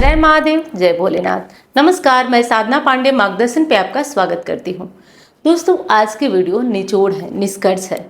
जय महादेव, जय भोलेनाथ। नमस्कार, मैं साधना पांडे मार्गदर्शन पे आपका स्वागत करती हूँ। दोस्तों, आज की वीडियो निचोड़ है, निष्कर्ष है।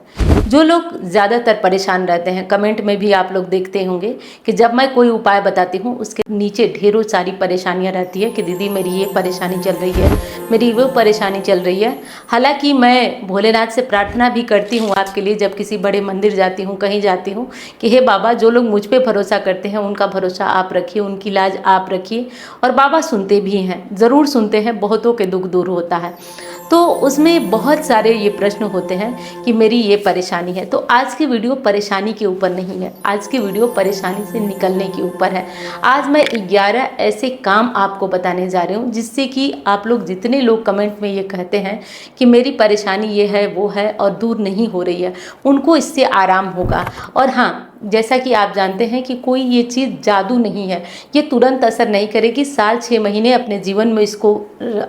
जो लोग ज़्यादातर परेशान रहते हैं, कमेंट में भी आप लोग देखते होंगे कि जब मैं कोई उपाय बताती हूँ उसके नीचे ढेरों सारी परेशानियाँ रहती है कि दीदी मेरी ये परेशानी चल रही है, मेरी वो परेशानी चल रही है। हालांकि मैं भोलेनाथ से प्रार्थना भी करती हूँ आपके लिए, जब किसी बड़े मंदिर जाती हूँ, कहीं जाती हूँ, कि हे बाबा, जो लोग मुझ पे भरोसा करते हैं उनका भरोसा आप रखिए, उनकी लाज आप रखिए। और बाबा सुनते भी हैं, ज़रूर सुनते हैं, बहुतों के दुख दूर होता है। तो उसमें बहुत सारे ये प्रश्न होते हैं कि मेरी ये परेशानी है। तो आज की वीडियो परेशानी के ऊपर नहीं है, आज की वीडियो परेशानी से निकलने के ऊपर है। आज मैं 11 ऐसे काम आपको बताने जा रही हूँ जिससे कि आप लोग, जितने लोग कमेंट में ये कहते हैं कि मेरी परेशानी ये है वो है और दूर नहीं हो रही है, उनको इससे आराम होगा। और हाँ, जैसा कि आप जानते हैं कि कोई ये चीज़ जादू नहीं है, ये तुरंत असर नहीं करेगी। साल 6 महीने अपने जीवन में इसको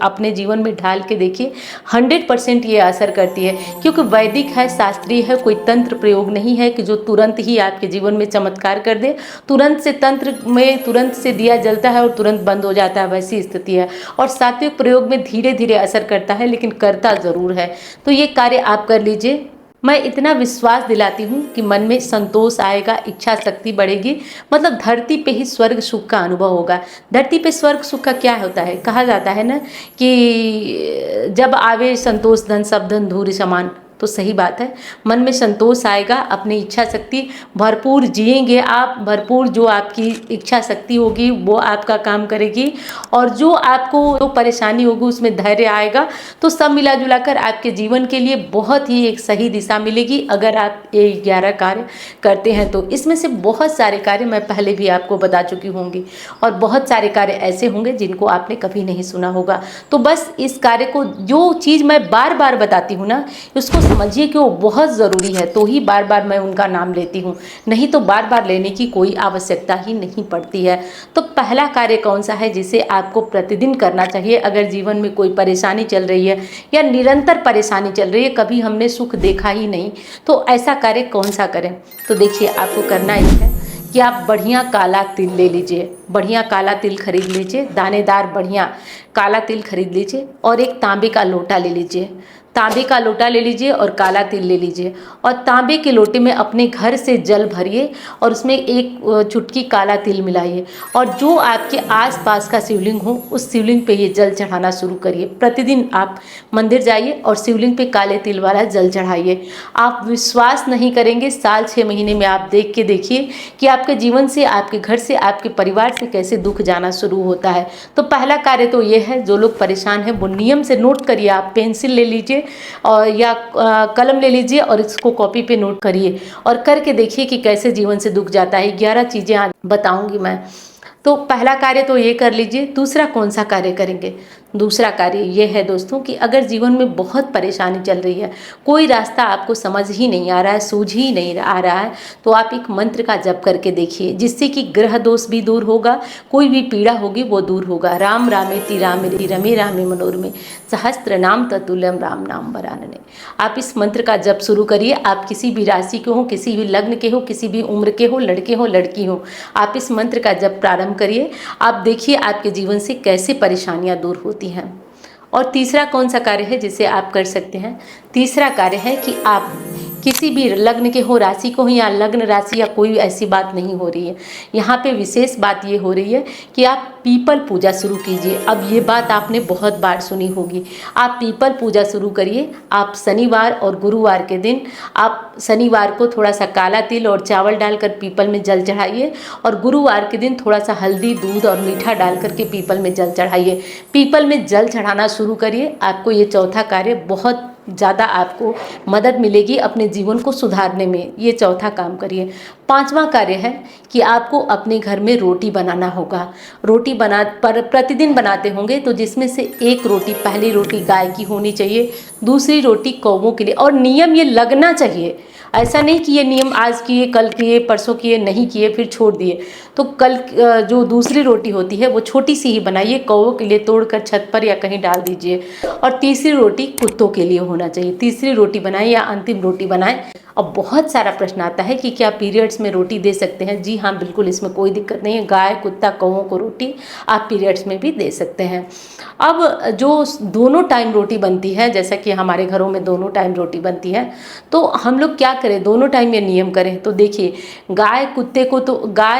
अपने जीवन में ढाल के देखिए, 100% ये असर करती है। क्योंकि वैदिक है, शास्त्रीय है, कोई तंत्र प्रयोग नहीं है कि जो तुरंत ही आपके जीवन में चमत्कार कर दे। तुरंत से तंत्र में तुरंत से दिया जलता है और तुरंत बंद हो जाता है, वैसी स्थिति है। और सात्विक प्रयोग में धीरे धीरे असर करता है, लेकिन करता ज़रूर है। तो ये कार्य आप कर लीजिए। मैं इतना विश्वास दिलाती हूँ कि मन में संतोष आएगा, इच्छा शक्ति बढ़ेगी, मतलब धरती पे ही स्वर्ग सुख का अनुभव होगा। धरती पे स्वर्ग सुख का क्या होता है, कहा जाता है ना कि जब आवे संतोष धन सब धन धूरि समान। तो सही बात है, मन में संतोष आएगा, अपनी इच्छा शक्ति भरपूर जिएंगे आप, भरपूर जो आपकी इच्छा शक्ति होगी वो आपका काम करेगी। और जो आपको जो परेशानी होगी उसमें धैर्य आएगा। तो सब मिला जुला कर आपके जीवन के लिए बहुत ही एक सही दिशा मिलेगी अगर आप ये 11 कार्य करते हैं। तो इसमें से बहुत सारे कार्य मैं पहले भी आपको बता चुकी होंगी और बहुत सारे कार्य ऐसे होंगे जिनको आपने कभी नहीं सुना होगा। तो बस इस कार्य को, जो चीज़ मैं बार बार बताती हूँ ना, उसको समझिए कि वो बहुत ज़रूरी है, तो ही बार बार मैं उनका नाम लेती हूँ, नहीं तो बार बार लेने की कोई आवश्यकता ही नहीं पड़ती है। तो पहला कार्य कौन सा है जिसे आपको प्रतिदिन करना चाहिए अगर जीवन में कोई परेशानी चल रही है या निरंतर परेशानी चल रही है, कभी हमने सुख देखा ही नहीं, तो ऐसा कार्य कौन सा करें? तो देखिए, आपको करना ये है कि आप बढ़िया काला तिल ले लीजिए, बढ़िया काला तिल खरीद लीजिए, दानेदार बढ़िया काला तिल खरीद लीजिए और एक तांबे का लोटा ले लीजिए। तांबे का लोटा ले लीजिए और काला तिल ले लीजिए और तांबे के लोटे में अपने घर से जल भरिए और उसमें एक चुटकी काला तिल मिलाइए और जो आपके आसपास का शिवलिंग हो उस शिवलिंग पे ये जल चढ़ाना शुरू करिए। प्रतिदिन आप मंदिर जाइए और शिवलिंग पे काले तिल वाला जल चढ़ाइए। आप विश्वास नहीं करेंगे, साल 6 महीने में आप देख के देखिए कि आपके जीवन से, आपके घर से, आपके परिवार से कैसे दुख जाना शुरू होता है। तो पहला कार्य तो ये है, जो लोग परेशान हैं वो नियम से नोट करिए। आप पेंसिल ले लीजिए और या कलम ले लीजिए और इसको कॉपी पे नोट करिए और करके देखिए कि कैसे जीवन से दुख जाता है। 11 चीज़ें आज बताऊंगी मैं। तो पहला कार्य तो ये कर लीजिए। दूसरा कौन सा कार्य करेंगे? दूसरा कार्य ये है दोस्तों कि अगर जीवन में बहुत परेशानी चल रही है, कोई रास्ता आपको समझ ही नहीं आ रहा है, सूझ ही नहीं आ रहा है, तो आप एक मंत्र का जप करके देखिए, जिससे कि ग्रह दोष भी दूर होगा, कोई भी पीड़ा होगी वो दूर होगा। राम रामेति रामे रमे रामे मनोरमे सहस्त्र नाम तत्तुल्यम राम नाम वरानने। आप इस मंत्र का जप शुरू करिए। आप किसी भी राशि के हो, किसी भी लग्न के हो, किसी भी उम्र के हो, लड़के हो लड़की हो, आप इस मंत्र का जप प्रारंभ करिए। आप देखिए आपके जीवन से कैसे परेशानियां दूर होती हैं। और तीसरा कौन सा कार्य है जिसे आप कर सकते हैं? तीसरा कार्य है कि आप किसी भी लग्न के हो, राशि को हो या लग्न राशि, या कोई ऐसी बात नहीं हो रही है, यहाँ पे विशेष बात ये हो रही है कि आप पीपल पूजा शुरू कीजिए। अब ये बात आपने बहुत बार सुनी होगी, आप पीपल पूजा शुरू करिए। आप शनिवार और गुरुवार के दिन, आप शनिवार को थोड़ा सा काला तिल और चावल डालकर पीपल में जल चढ़ाइए और गुरुवार के दिन थोड़ा सा हल्दी, दूध और मीठा डाल करके पीपल में जल चढ़ाइए। पीपल में जल चढ़ाना शुरू करिए। आपको ये चौथा कार्य बहुत ज़्यादा आपको मदद मिलेगी अपने जीवन को सुधारने में। ये चौथा काम करिए। पांचवा कार्य है कि आपको अपने घर में रोटी बनाना होगा। रोटी प्रतिदिन बनाते होंगे, तो जिसमें से एक रोटी, पहली रोटी गाय की होनी चाहिए, दूसरी रोटी कौवों के लिए। और नियम ये लगना चाहिए, ऐसा नहीं कि ये नियम आज किए, कल किए, परसों किए, नहीं किए फिर छोड़ दिए। तो कल जो दूसरी रोटी होती है वो छोटी सी ही बनाइए, कौवों के लिए तोड़कर छत पर या कहीं डाल दीजिए। और तीसरी रोटी कुत्तों के लिए होना चाहिए। तीसरी रोटी बनाएं या अंतिम रोटी बनाएं अब बहुत सारा प्रश्न आता है कि क्या पीरियड्स में रोटी दे सकते हैं? जी हाँ, बिल्कुल, इसमें कोई दिक्कत नहीं है। गाय, कुत्ता, कौवों को रोटी आप पीरियड्स में भी दे सकते हैं। अब जो दोनों टाइम रोटी बनती है, जैसा कि हमारे घरों में दोनों टाइम रोटी बनती है, तो हम लोग क्या करें, दोनों टाइम ये नियम करें। तो देखिए, गाय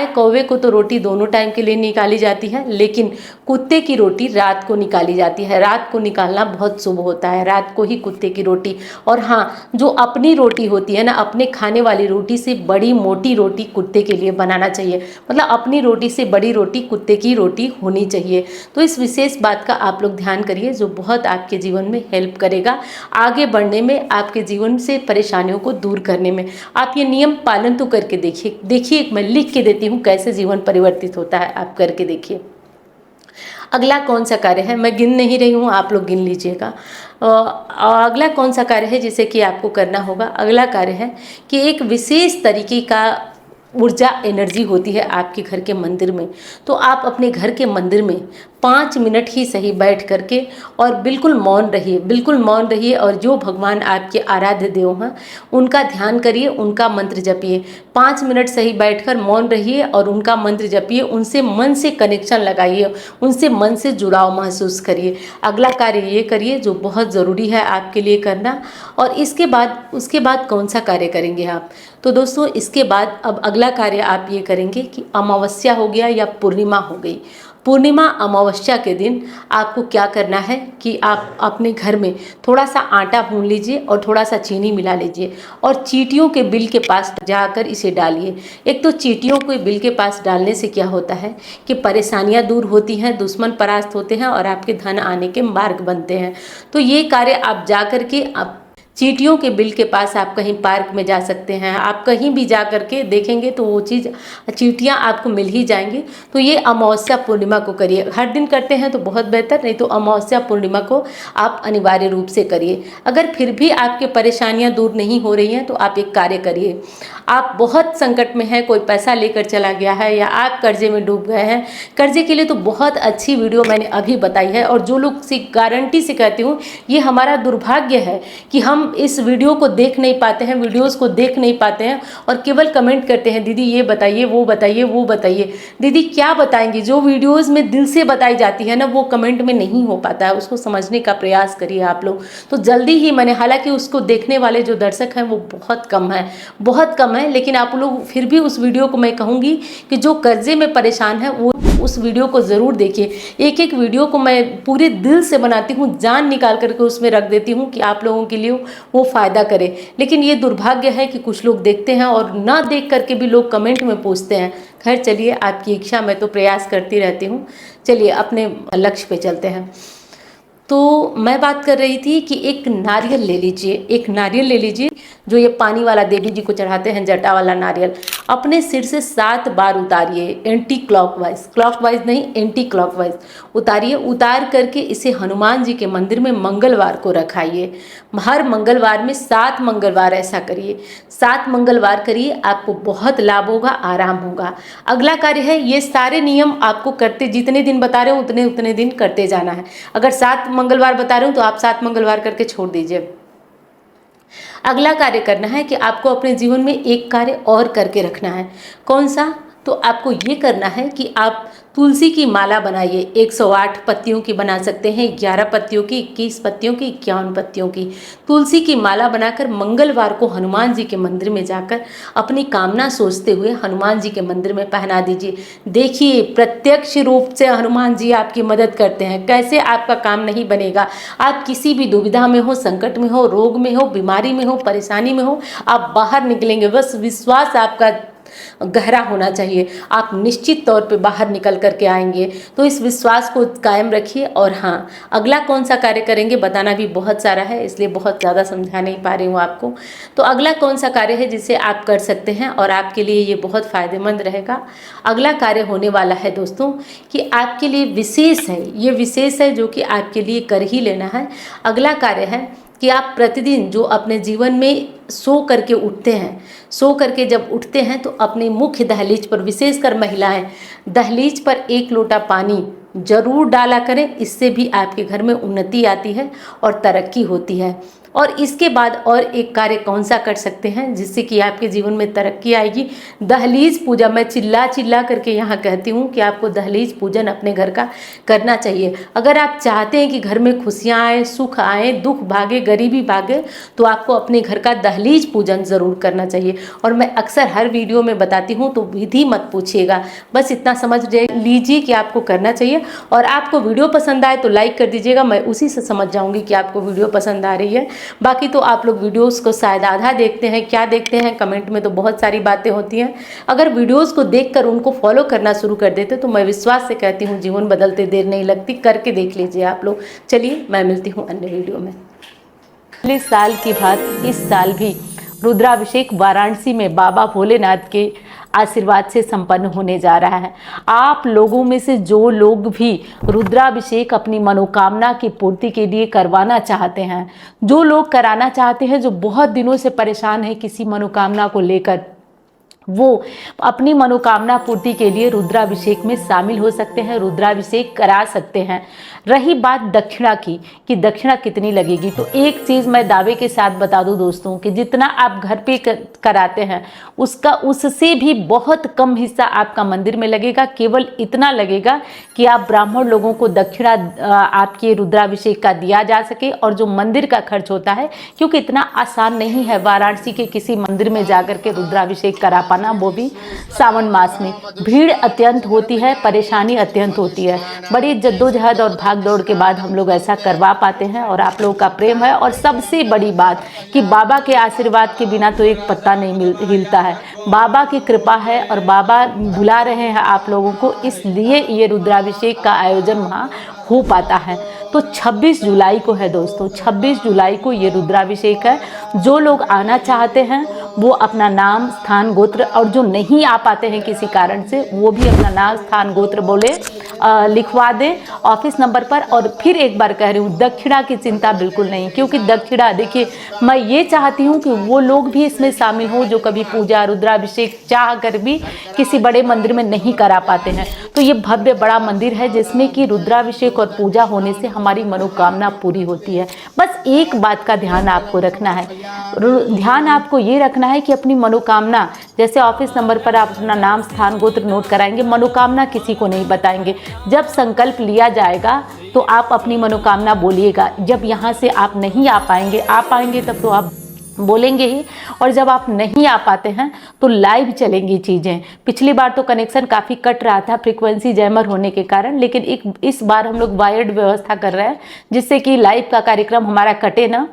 कौवे को तो रोटी दोनों टाइम के लिए निकाली जाती है, लेकिन कुत्ते की रोटी रात को निकाली जाती है। रात को निकालना बहुत शुभ होता है, रात को ही कुत्ते की रोटी। और हाँ, जो अपनी रोटी होती है ना, अपने खाने वाली रोटी से बड़ी मोटी रोटी कुत्ते के लिए बनाना चाहिए। मतलब अपनी रोटी से बड़ी रोटी कुत्ते की रोटी होनी चाहिए। तो इस विशेष बात का आप लोग ध्यान करिए, जो बहुत आपके जीवन में हेल्प करेगा, आगे बढ़ने में, आपके जीवन से परेशानियों को दूर करने में। आप ये नियम पालन तो करके देखिए, मैं लिख के देती हूँ कैसे जीवन परिवर्तित होता है, आप करके देखिए। अगला कौन सा कार्य है, मैं गिन नहीं रही हूँ, आप लोग गिन लीजिएगा। अगला कौन सा कार्य है जिसे कि आपको करना होगा? अगला कार्य है कि एक विशेष तरीके का ऊर्जा एनर्जी होती है आपके घर के मंदिर में। तो आप अपने घर के मंदिर में 5 मिनट ही सही बैठ करके और बिल्कुल मौन रहिए और जो भगवान आपके आराध्य देव हैं उनका ध्यान करिए, उनका मंत्र जपिए। 5 मिनट सही बैठकर मौन रहिए और उनका मंत्र जपिए, उनसे मन से कनेक्शन लगाइए, उनसे मन से जुड़ाव महसूस करिए। अगला कार्य ये करिए जो बहुत ज़रूरी है आपके लिए करना। और उसके बाद कौन सा कार्य करेंगे आप? तो दोस्तों, इसके बाद अब अगला कार्य आप ये करेंगे कि अमावस्या हो गया या पूर्णिमा हो गई, पूर्णिमा अमावस्या के दिन आपको क्या करना है कि आप अपने घर में थोड़ा सा आटा भून लीजिए और थोड़ा सा चीनी मिला लीजिए और चींटियों के बिल के पास जाकर इसे डालिए। एक तो चींटियों के बिल के पास डालने से क्या होता है कि परेशानियां दूर होती हैं, दुश्मन परास्त होते हैं और आपके धन आने के मार्ग बनते हैं। तो ये कार्य आप जा कर के आप चींटियों के बिल के पास, आप कहीं पार्क में जा सकते हैं, आप कहीं भी जा करके देखेंगे तो वो चीज़, चींटियाँ आपको मिल ही जाएंगी। तो ये अमावस्या पूर्णिमा को करिए। हर दिन करते हैं तो बहुत बेहतर, नहीं तो अमावस्या पूर्णिमा को आप अनिवार्य रूप से करिए। अगर फिर भी आपके परेशानियाँ दूर नहीं हो रही हैं तो आप एक कार्य करिए। आप बहुत संकट में हैं, कोई पैसा लेकर चला गया है या आप कर्जे में डूब गए हैं, कर्जे के लिए तो बहुत अच्छी वीडियो मैंने अभी बताई है। और जो लोग गारंटी से कहती हूँ, ये हमारा दुर्भाग्य है कि हम इस वीडियो को देख नहीं पाते हैं, वीडियोस को देख नहीं पाते हैं और केवल कमेंट करते हैं, दीदी ये बताइए, वो बताइए, वो बताइए। दीदी क्या बताएंगी? जो वीडियोस में दिल से बताई जाती है ना, वो कमेंट में नहीं हो पाता है। उसको समझने का प्रयास करिए आप लोग। तो जल्दी ही हालांकि उसको देखने वाले जो दर्शक हैं वो बहुत कम है, लेकिन आप लोग फिर भी उस वीडियो को मैं कहूँगी कि जो कर्जे में परेशान है वो उस वीडियो को ज़रूर देखिए। एक एक वीडियो को मैं पूरे दिल से बनाती हूँ, जान निकाल करके उसमें रख देती हूँ कि आप लोगों के लिए वो फ़ायदा करे। लेकिन ये दुर्भाग्य है कि कुछ लोग देखते हैं और ना देख करके भी लोग कमेंट में पूछते हैं। खैर चलिए, आपकी इच्छा, मैं तो प्रयास करती रहती हूँ। चलिए अपने लक्ष्य पे चलते हैं। तो मैं बात कर रही थी कि एक नारियल ले लीजिए, जो ये पानी वाला देवी जी को चढ़ाते हैं, जटा वाला नारियल। अपने सिर से 7 बार उतारिए, क्लॉकवाइज नहीं, एंटी क्लॉकवाइज उतारिए। उतार करके इसे हनुमान जी के मंदिर में मंगलवार को रखाइए। हर मंगलवार में 7 मंगलवार ऐसा करिए, 7 मंगलवार करिए, आपको बहुत लाभ होगा, आराम होगा। अगला कार्य है, ये सारे नियम आपको करते, जितने दिन बता रहे हो उतने दिन करते जाना है। अगर 7 मंगलवार बता रहे हूँ तो आप 7 मंगलवार करके छोड़ दीजिए। अगला कार्य करना है कि आपको अपने जीवन में एक कार्य और करके रखना है। कौन सा? तो आपको ये करना है कि आप तुलसी की माला बनाइए। 108 पत्तियों की बना सकते हैं, 11 पत्तियों की, 21 पत्तियों की, 51 पत्तियों की तुलसी की माला बनाकर मंगलवार को हनुमान जी के मंदिर में जाकर अपनी कामना सोचते हुए हनुमान जी के मंदिर में पहना दीजिए। देखिए, प्रत्यक्ष रूप से हनुमान जी आपकी मदद करते हैं। कैसे आपका काम नहीं बनेगा? आप किसी भी दुविधा में हो, संकट में हो, रोग में हो, बीमारी में हो, परेशानी में हो, आप बाहर निकलेंगे। बस विश्वास आपका गहरा होना चाहिए, आप निश्चित तौर पे बाहर निकल करके आएंगे। तो इस विश्वास को कायम रखिए। और हाँ, अगला कौन सा कार्य करेंगे, बताना भी बहुत सारा है, इसलिए बहुत ज़्यादा समझा नहीं पा रही हूँ आपको। तो अगला कौन सा कार्य है जिसे आप कर सकते हैं और आपके लिए ये बहुत फ़ायदेमंद रहेगा? अगला कार्य होने वाला है दोस्तों कि आपके लिए विशेष है, ये विशेष है जो कि आपके लिए कर ही लेना है। अगला कार्य है कि आप प्रतिदिन जो अपने जीवन में सो करके उठते हैं, सो करके जब उठते हैं तो अपने मुख्य दहलीज पर, विशेषकर महिलाएं, दहलीज पर 1 लोटा पानी जरूर डाला करें। इससे भी आपके घर में उन्नति आती है और तरक्की होती है। और इसके बाद और एक कार्य कौन सा कर सकते हैं जिससे कि आपके जीवन में तरक्की आएगी? दहलीज पूजा। मैं चिल्ला चिल्ला करके यहाँ कहती हूँ कि आपको दहलीज पूजन अपने घर का करना चाहिए। अगर आप चाहते हैं कि घर में खुशियाँ आए, सुख आए, दुख भागे, गरीबी भागे, तो आपको अपने घर का दहलीज पूजन ज़रूर करना चाहिए। और मैं अक्सर हर वीडियो में बताती हूँ, तो विधि मत पूछिएगा, बस इतना समझ लीजिए कि आपको करना चाहिए। और आपको वीडियो पसंद आए तो लाइक कर दीजिएगा, मैं उसी से समझ जाऊँगी कि आपको वीडियो पसंद आ रही है। बाकी तो आप लोग वीडियोस को शायद आधा देखते हैं, क्या देखते हैं कमेंट में तो बहुत सारी बातें होती हैं। अगर वीडियोस को देखकर उनको फॉलो करना शुरू कर देते तो मैं विश्वास से कहती हूँ जीवन बदलते देर नहीं लगती। करके देख लीजिए आप लोग। चलिए मैं मिलती हूँ अन्य वीडियो में। पिछले साल की बात इस साल भी रुद्राभिषेक वाराणसी में बाबा भोलेनाथ के आशीर्वाद से संपन्न होने जा रहा है। आप लोगों में से जो लोग भी रुद्राभिषेक अपनी मनोकामना की पूर्ति के लिए करवाना चाहते हैं, जो लोग कराना चाहते हैं, जो बहुत दिनों से परेशान है किसी मनोकामना को लेकर, वो अपनी मनोकामना पूर्ति के लिए रुद्राभिषेक में शामिल हो सकते हैं, रुद्राभिषेक करा सकते हैं। रही बात दक्षिणा की कि दक्षिणा कितनी लगेगी, तो एक चीज़ मैं दावे के साथ बता दूं दोस्तों कि जितना आप घर पे कराते हैं उससे भी बहुत कम हिस्सा आपका मंदिर में लगेगा। केवल इतना लगेगा कि आप ब्राह्मण लोगों को दक्षिणा आपके रुद्राभिषेक का दिया जा सके। और जो मंदिर का खर्च होता है, क्योंकि इतना आसान नहीं है वाराणसी के किसी मंदिर में जाकर के रुद्राभिषेक करा पाना, वो भी सावन मास में। भीड़ अत्यंत होती है, परेशानी अत्यंत होती है। बड़ी जद्दोजहद और भाग दौड़ के बाद हम लोग ऐसा करवा पाते हैं और आप लोगों का प्रेम है। और सबसे बड़ी बात कि बाबा के आशीर्वाद के बिना तो एक पत्ता नहीं हिलता है। बाबा की कृपा है और बाबा बुला रहे हैं आप लोगों को, इसलिए ये रुद्राभिषेक का आयोजन वहाँ हो पाता है। तो 26 जुलाई को है दोस्तों, 26 जुलाई को ये रुद्राभिषेक है। जो लोग आना चाहते हैं वो अपना नाम, स्थान, गोत्र, और जो नहीं आ पाते हैं किसी कारण से, वो भी अपना नाम, स्थान, गोत्र बोले लिखवा दें ऑफिस नंबर पर। और फिर एक बार कह रही हूँ, दक्षिणा की चिंता बिल्कुल नहीं, क्योंकि दक्षिणा देखिए, मैं ये चाहती हूँ कि वो लोग भी इसमें शामिल हो जो कभी पूजा रुद्राभिषेक चाह कर भी किसी बड़े मंदिर में नहीं करा पाते हैं। तो ये भव्य बड़ा मंदिर है जिसमें कि रुद्राभिषेक और पूजा होने से हमारी मनोकामना पूरी होती है। बस एक बात का ध्यान आपको रखना है, ध्यान आपको ये रखना है कि अपनी मनोकामना, जैसे ऑफिस नंबर पर आप अपना नाम, स्थान, गोत्र नोट कराएंगे, मनोकामना किसी को नहीं बताएंगे। जब संकल्प लिया जाएगा तो आप अपनी मनोकामना बोलिएगा। जब यहाँ से आप नहीं आ पाएंगे तब तो आप बोलेंगे ही, और जब आप नहीं आ पाते हैं तो लाइव चलेंगी चीज़ें। पिछली बार तो कनेक्शन काफ़ी कट रहा था फ्रीक्वेंसी जैमर होने के कारण, लेकिन इस बार हम लोग वायर्ड व्यवस्था कर रहे हैं जिससे कि लाइव का कार्यक्रम हमारा कटे ना।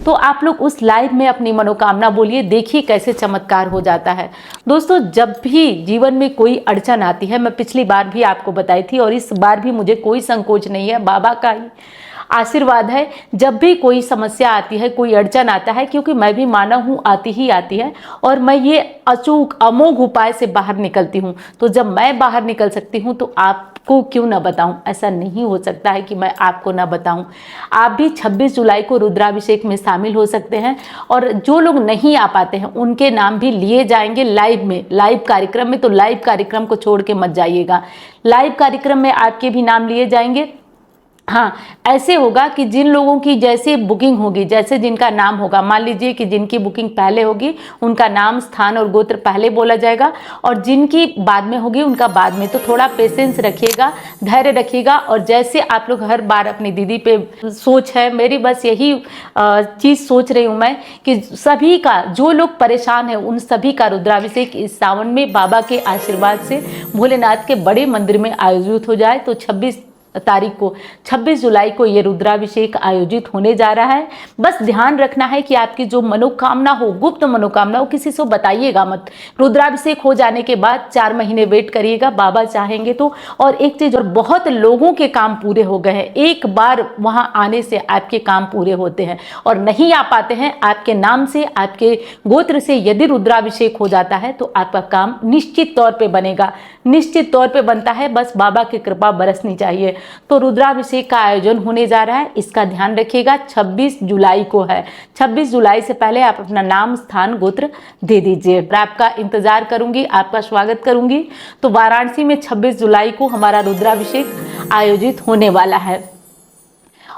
तो आप लोग उस लाइव में अपनी मनोकामना बोलिए, देखिए कैसे चमत्कार हो जाता है। दोस्तों, जब भी जीवन में कोई अड़चन आती है, मैं पिछली बार भी आपको बताई थी और इस बार भी मुझे कोई संकोच नहीं है, बाबा का ही आशीर्वाद है। जब भी कोई समस्या आती है, कोई अड़चन आता है, क्योंकि मैं भी मानव हूँ, आती ही आती है, और मैं ये अचूक अमोघ उपाय से बाहर निकलती हूँ। तो जब मैं बाहर निकल सकती हूँ तो आपको क्यों ना बताऊं? ऐसा नहीं हो सकता है कि मैं आपको ना बताऊं। आप भी 26 जुलाई को रुद्राभिषेक में शामिल हो सकते हैं, और जो लोग नहीं आ पाते हैं उनके नाम भी लिए जाएंगे लाइव में, लाइव कार्यक्रम में। तो लाइव कार्यक्रम को छोड़ के मत जाइएगा, लाइव कार्यक्रम में आपके भी नाम लिए जाएंगे। हाँ, ऐसे होगा कि जिन लोगों की जैसे बुकिंग होगी, जैसे जिनका नाम होगा, मान लीजिए कि जिनकी बुकिंग पहले होगी उनका नाम, स्थान और गोत्र पहले बोला जाएगा, और जिनकी बाद में होगी उनका बाद में। तो थोड़ा पेशेंस रखिएगा, धैर्य रखिएगा। और जैसे आप लोग हर बार अपनी दीदी पे सोच है, मेरी बस यही चीज़ सोच रही हूँ मैं कि सभी का, जो लोग परेशान है उन सभी का रुद्राभिषेक इस सावन में बाबा के आशीर्वाद से भोलेनाथ के बड़े मंदिर में आयोजित हो जाए। तो 26 जुलाई को ये रुद्राभिषेक आयोजित होने जा रहा है। बस ध्यान रखना है कि आपकी जो मनोकामना हो, गुप्त मनोकामना हो, किसी से बताइएगा मत। रुद्राभिषेक हो जाने के बाद 4 महीने वेट करिएगा, बाबा चाहेंगे तो। और एक चीज और, बहुत लोगों के काम पूरे हो गए हैं, एक बार वहां आने से आपके काम पूरे होते हैं। और नहीं आ पाते हैं, आपके नाम से, आपके गोत्र से यदि रुद्राभिषेक हो जाता है तो आपका काम निश्चित तौर पे बनेगा, निश्चित तौर पे बनता है। बस बाबा की कृपा बरसनी चाहिए। तो रुद्राभिषेक का आयोजन होने जा रहा है, इसका ध्यान रखिएगा। 26 जुलाई को है। 26 जुलाई से पहले आप अपना नाम, स्थान, गोत्र दे दीजिए। आपका इंतजार करूंगी, आपका स्वागत करूंगी। तो वाराणसी में 26 जुलाई को हमारा रुद्राभिषेक आयोजित होने वाला है।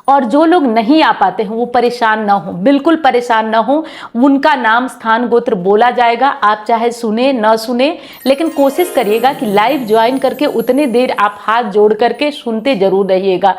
और जो लोग नहीं आ पाते हैं वो परेशान ना हो, बिल्कुल परेशान ना हो। उनका नाम स्थान गोत्र बोला जाएगा, आप चाहे सुने ना सुने, लेकिन कोशिश करिएगा कि लाइव ज्वाइन करके उतने देर आप हाथ जोड़ करके सुनते जरूर रहिएगा।